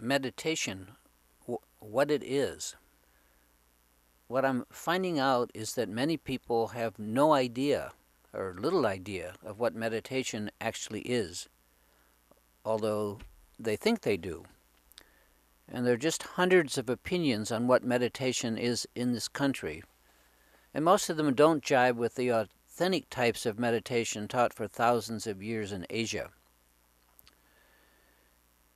Meditation, what it is. What I'm finding out is that many people have no idea or little idea of what meditation actually is, although they think they do. And there are just hundreds of opinions on what meditation is in this country. And most of them don't jibe with the authentic types of meditation taught for thousands of years in Asia.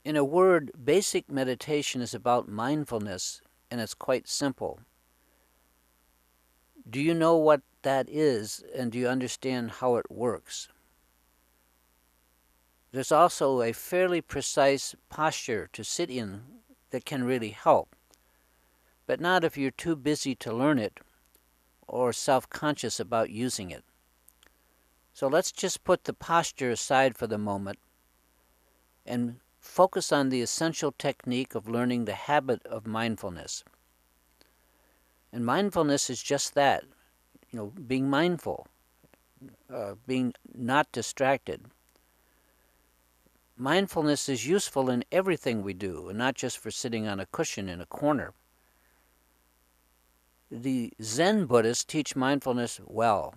In a word, basic meditation is about mindfulness, and it's quite simple. Do you know what that is, and do you understand how it works? There's also a fairly precise posture to sit in that can really help, but not if you're too busy to learn it or self-conscious about using it. So let's just put the posture aside for the moment and focus on the essential technique of learning the habit of mindfulness. And mindfulness is just that, being mindful, being not distracted. Mindfulness is useful in everything we do, and not just for sitting on a cushion in a corner. The Zen Buddhists teach mindfulness well.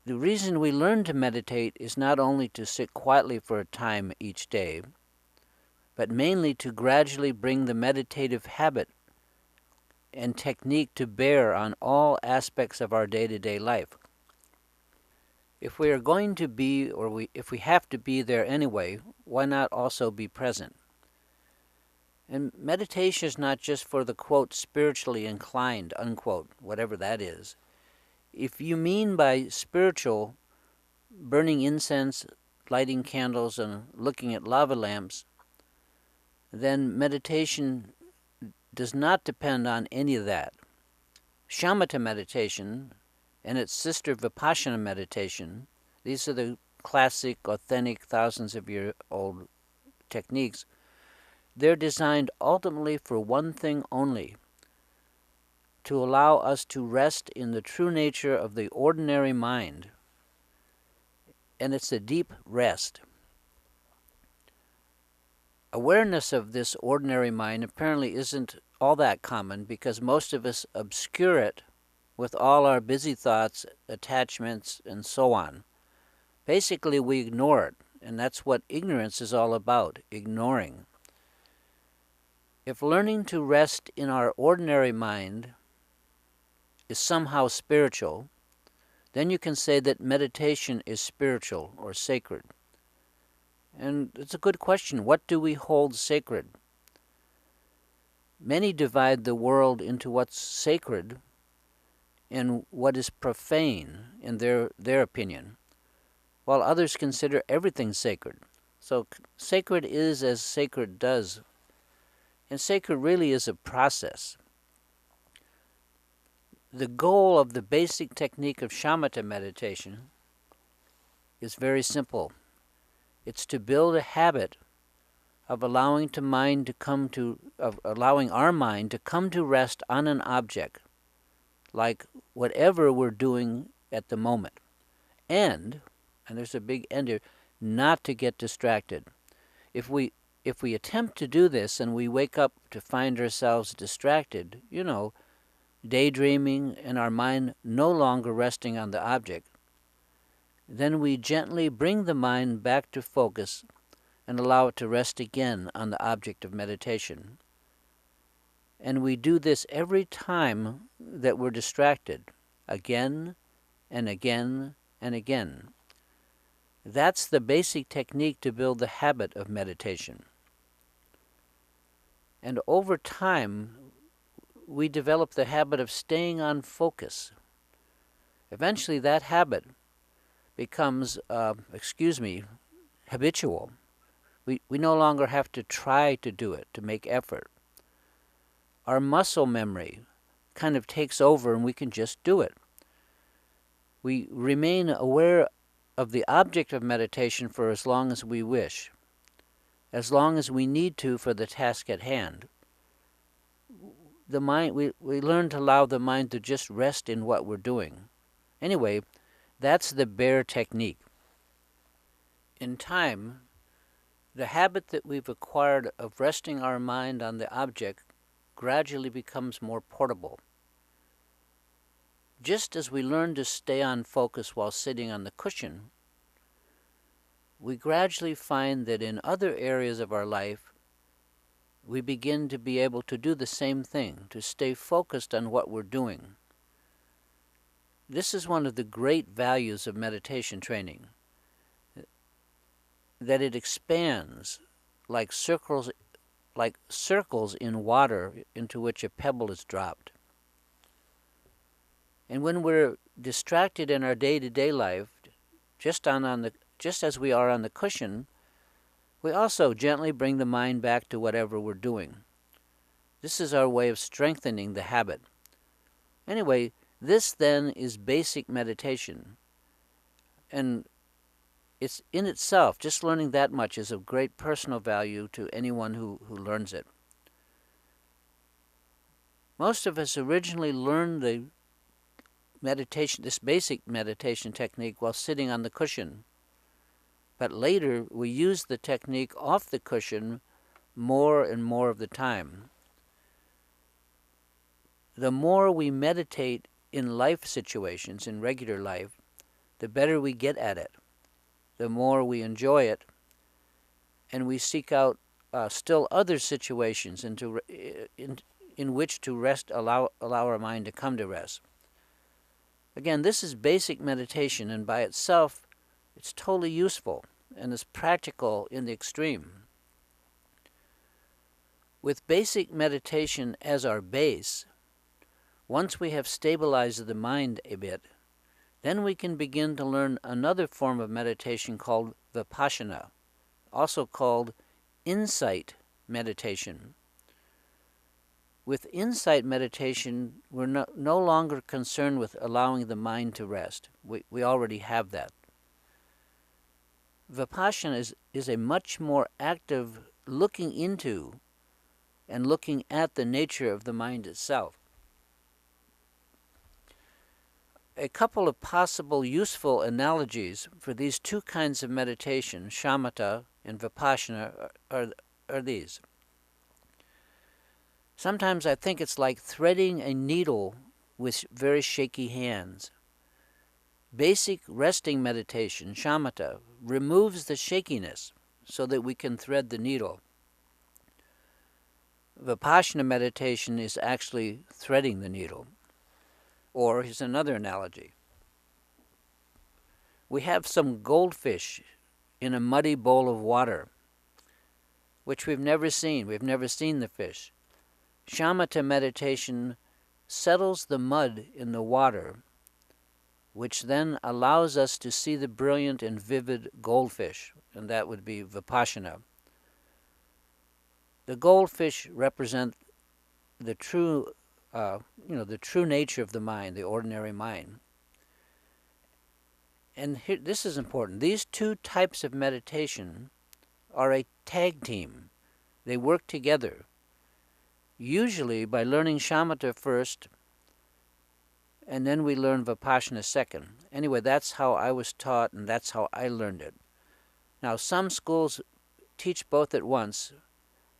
The reason we learn to meditate is not only to sit quietly for a time each day, but mainly to gradually bring the meditative habit and technique to bear on all aspects of our day-to-day life. If we are going to be, or if we have to be there anyway, why not also be present? And meditation is not just for the, quote, spiritually inclined, unquote, whatever that is. If you mean by spiritual, burning incense, lighting candles, and looking at lava lamps, then meditation does not depend on any of that. Shamatha meditation and its sister Vipassana meditation, these are the classic, authentic, thousands-of-year-old techniques. They're designed ultimately for one thing only, to allow us to rest in the true nature of the ordinary mind. And it's a deep rest. Awareness of this ordinary mind apparently isn't all that common because most of us obscure it with all our busy thoughts, attachments, and so on. Basically, we ignore it, and that's what ignorance is all about, ignoring. If learning to rest in our ordinary mind is somehow spiritual, then you can say that meditation is spiritual or sacred. And it's a good question. What do we hold sacred? Many divide the world into what's sacred and what is profane in their opinion, while others consider everything sacred. So sacred is as sacred does. And sacred really is a process. The goal of the basic technique of shamatha meditation is very simple. It's to build a habit of allowing our mind to come to rest on an object, like whatever we're doing at the moment. And there's a big end here, not to get distracted. If we attempt to do this and we wake up to find ourselves distracted, daydreaming and our mind no longer resting on the object, then we gently bring the mind back to focus and allow it to rest again on the object of meditation. And we do this every time that we're distracted, again and again and again. That's the basic technique to build the habit of meditation. And over time, we develop the habit of staying on focus. Eventually, that habit becomes, habitual. We no longer have to try to do it, to make effort. Our muscle memory kind of takes over and we can just do it. We remain aware of the object of meditation for as long as we wish. as long as we need to for the task at hand. The mind, we learn to allow the mind to just rest in what we're doing. Anyway, that's the bear technique. In time, the habit that we've acquired of resting our mind on the object gradually becomes more portable. Just as we learn to stay on focus while sitting on the cushion, we gradually find that in other areas of our life, we begin to be able to do the same thing, to stay focused on what we're doing. This is one of the great values of meditation training, that it expands like circles in water into which a pebble is dropped. And when we're distracted in our day-to-day life, just as we are on the cushion, we also gently bring the mind back to whatever we're doing. This is our way of strengthening the habit. Anyway, this then is basic meditation. And it's in itself, just learning that much is of great personal value to anyone who learns it. Most of us originally learned the meditation, this basic meditation technique, while sitting on the cushion. But later, we use the technique off the cushion more and more of the time. The more we meditate in life situations, in regular life, the better we get at it, the more we enjoy it, and we seek out still other situations in which to rest, allow our mind to come to rest. Again, this is basic meditation, and by itself, it's totally useful and is practical in the extreme. With basic meditation as our base, once we have stabilized the mind a bit, then we can begin to learn another form of meditation called vipassana, also called insight meditation. With insight meditation, we're no longer concerned with allowing the mind to rest. We already have that. Vipassana is a much more active looking into and looking at the nature of the mind itself. A couple of possible useful analogies for these two kinds of meditation, shamatha and vipassana, are these. Sometimes I think it's like threading a needle with very shaky hands. Basic resting meditation, shamatha, removes the shakiness so that we can thread the needle. Vipassana meditation is actually threading the needle. Or here's another analogy. We have some goldfish in a muddy bowl of water, which we've never seen. We've never seen the fish. Shamatha meditation settles the mud in the water, which then allows us to see the brilliant and vivid goldfish, and that would be vipassana. The goldfish represent the true, the true nature of the mind, the ordinary mind. And here, this is important. These two types of meditation are a tag team. They work together. Usually by learning shamatha first, and then we learn vipassana second. Anyway, that's how I was taught, and that's how I learned it. Now, some schools teach both at once,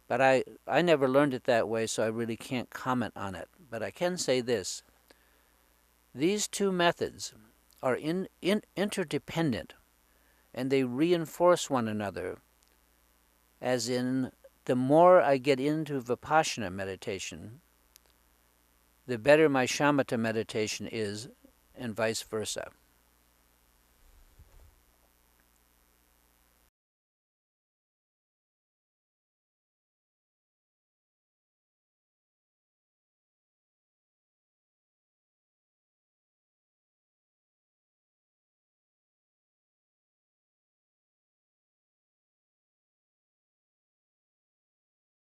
but I never learned it that way, so I really can't comment on it. But I can say this. These two methods are interdependent, and they reinforce one another, as in, the more I get into vipassana meditation, the better my shamatha meditation is, and vice versa.